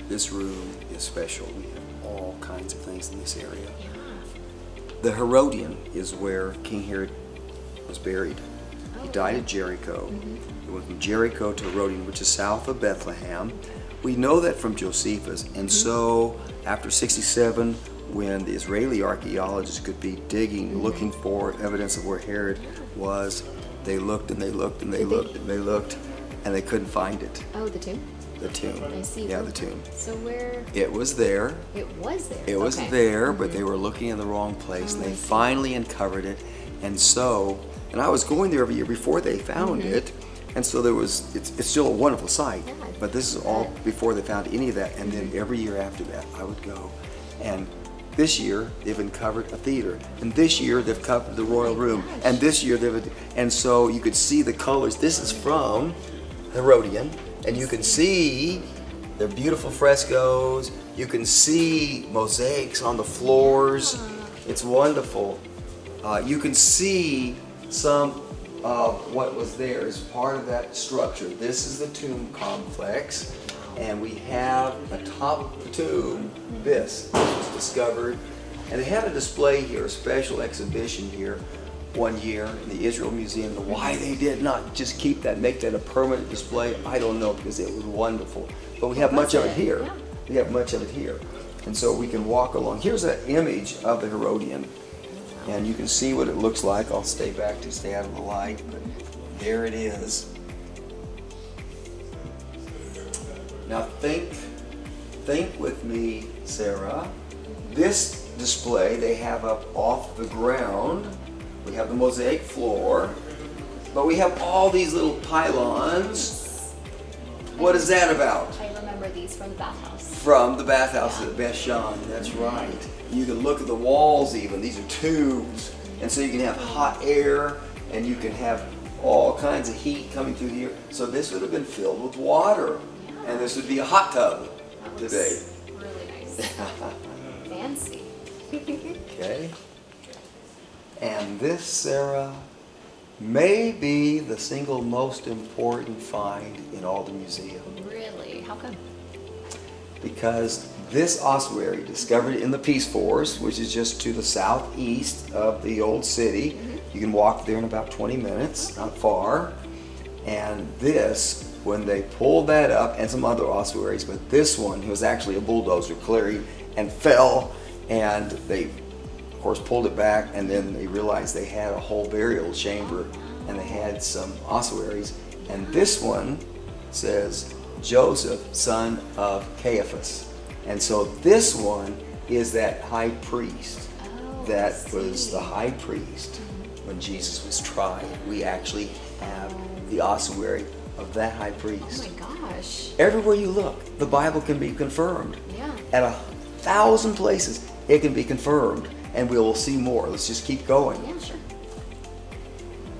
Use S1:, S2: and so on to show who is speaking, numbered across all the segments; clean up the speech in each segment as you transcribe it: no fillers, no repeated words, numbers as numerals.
S1: This room is special. We have all kinds of things in this area. The Herodian is where King Herod was buried. He died at Jericho. It went from Jericho to Herodian, which is south of Bethlehem. We know that from Josephus, and so after 67, when the Israeli archaeologists could be digging, looking for evidence of where Herod was, they looked and they looked and they looked and they looked, and they couldn't find it.
S2: Oh, the tomb?
S1: The tomb.
S2: I see.
S1: Yeah, the tomb.
S2: So where?
S1: It was there.
S2: It was there.
S1: It was there, but they were looking in the wrong place, and they finally uncovered it. And so, and I was going there every year before they found it, and so there was, it's still a wonderful sight, but this is all before they found any of that. And then every year after that, I would go. And this year, they've uncovered a theater. And this year, they've covered the royal room. And this year, and so you could see the colors. This is from Herodian, and you can see the beautiful frescoes. You can see mosaics on the floors. It's wonderful. You can see some of what was there as part of that structure. This is the tomb complex, and we have atop the tomb, this was discovered. And they had a display here, a special exhibition here one year in the Israel Museum. Why they did not just keep that, make that a permanent display, I don't know, because it was wonderful. But we have much of it here. We have much of it here. And so we can walk along. Here's an image of the Herodian. And you can see what it looks like. I'll stay back to stay out of the light, but there it is. Now think with me, Sarah. This display they have up off the ground. We have the mosaic floor, but we have all these little pylons. What is that about?
S2: I remember these from the bathhouse.
S1: From the bathhouse at Beth-Shan, that's right. You can look at the walls even, these are tubes. And so you can have hot air, and you can have all kinds of heat coming through here. So this would have been filled with water, and this would be a hot tub today.
S2: Really nice. Fancy.
S1: Okay. And this, Sarah, may be the single most important find in all the museum.
S2: Really? How come?
S1: Because this ossuary, discovered in the Peace Forest, which is just to the southeast of the old city, you can walk there in about 20 minutes, not far. And this, when they pulled that up, and some other ossuaries, but this one was actually a bulldozer clearing and fell, and they, of course, pulled it back, and then they realized they had a whole burial chamber, and they had some ossuaries. And this one says, Joseph, son of Caiaphas. And so this one is that high priest that was the high priest when Jesus was tried. We actually have the ossuary of that high priest.
S2: Oh my gosh.
S1: Everywhere you look, the Bible can be confirmed.
S2: Yeah.
S1: At 1,000 places, it can be confirmed. And we will see more. Let's just keep going.
S2: Yeah, sure.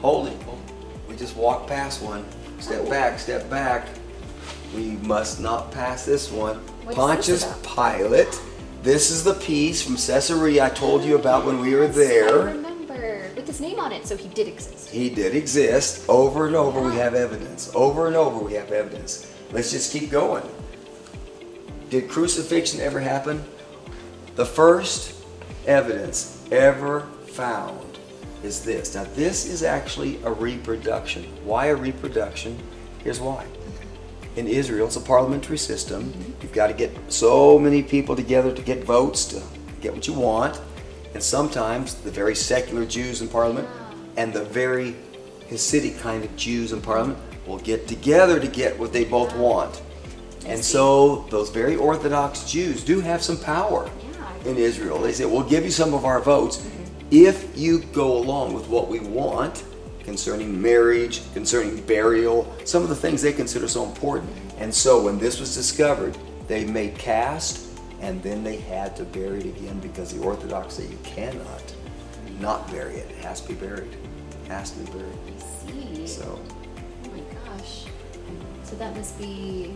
S1: Hold it. We just walked past one. Step back, step back. We must not pass this one.
S2: What's
S1: Pontius
S2: this about?
S1: Pilate. This is the piece from Caesarea I told you about when we were there.
S2: I remember. With his name on it, so he did exist.
S1: He did exist. Over and over we have evidence. Over and over we have evidence. Let's just keep going. Did crucifixion ever happen? The first evidence ever found is this. Now this is actually a reproduction. Why a reproduction? Here's why. In Israel, it's a parliamentary system. You've got to get so many people together to get votes to get what you want. And sometimes the very secular Jews in parliament and the very Hasidic kind of Jews in parliament will get together to get what they both want. And so those very Orthodox Jews do have some power in Israel. They say, we'll give you some of our votes if you go along with what we want concerning marriage, concerning burial, some of the things they consider so important. And so when this was discovered, they made cast, and then they had to bury it again because the Orthodox say you cannot not bury it. It has to be buried. It has to be buried.
S2: I see.
S1: So.
S2: Oh my gosh. So that must be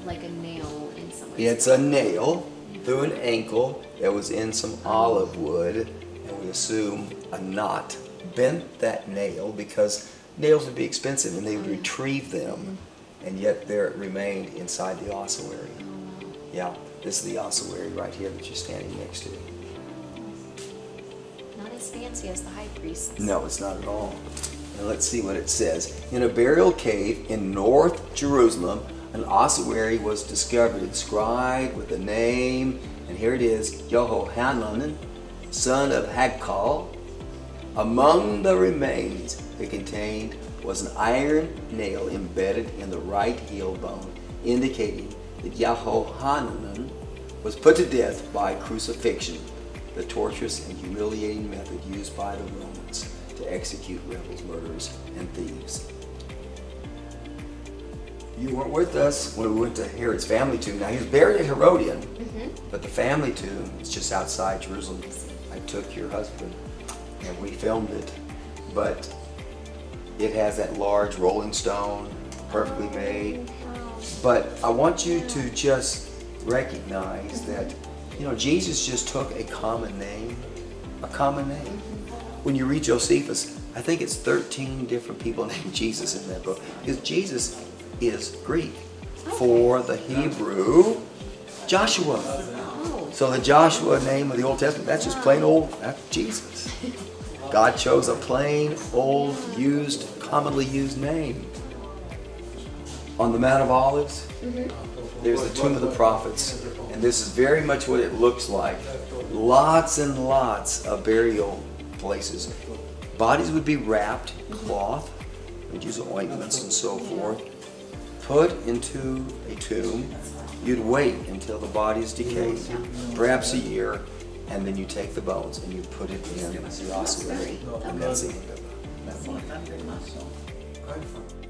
S2: like a nail in some way.
S1: It's a nail through an ankle that was in some olive wood, and we assume a knot bent that nail because nails would be expensive and they would retrieve them, and yet there it remained inside the ossuary. Yeah, this is the ossuary right here that you're standing next to.
S2: Not as fancy as the high priest's.
S1: No, it's not at all. And let's see what it says. In a burial cave in North Jerusalem, an ossuary was discovered inscribed with the name, and here it is, Jehohanan, son of Hakal. Among the remains it contained was an iron nail embedded in the right heel bone, indicating that Jehohanan was put to death by crucifixion, the torturous and humiliating method used by the Romans to execute rebels, murderers, and thieves. You weren't with us when we went to Herod's family tomb. Now, he was buried at Herodian, but the family tomb is just outside Jerusalem. I took your husband and we filmed it, but it has that large rolling stone, perfectly made. But I want you to just recognize that, you know, Jesus just took a common name, When you read Josephus, I think it's 13 different people named Jesus in that book, because Jesus is Greek. For the Hebrew, Joshua. So the Joshua name of the Old Testament, that's just plain old, that's Jesus. God chose a plain, old, commonly used name. On the Mount of Olives, there's the tomb of the prophets, and this is very much what it looks like. Lots and lots of burial places. Bodies would be wrapped in cloth, we'd use ointments and so forth, put into a tomb. You'd wait until the body's decayed, perhaps a year, and then you take the bones and you put it in the ossuary, and that's the end of that body.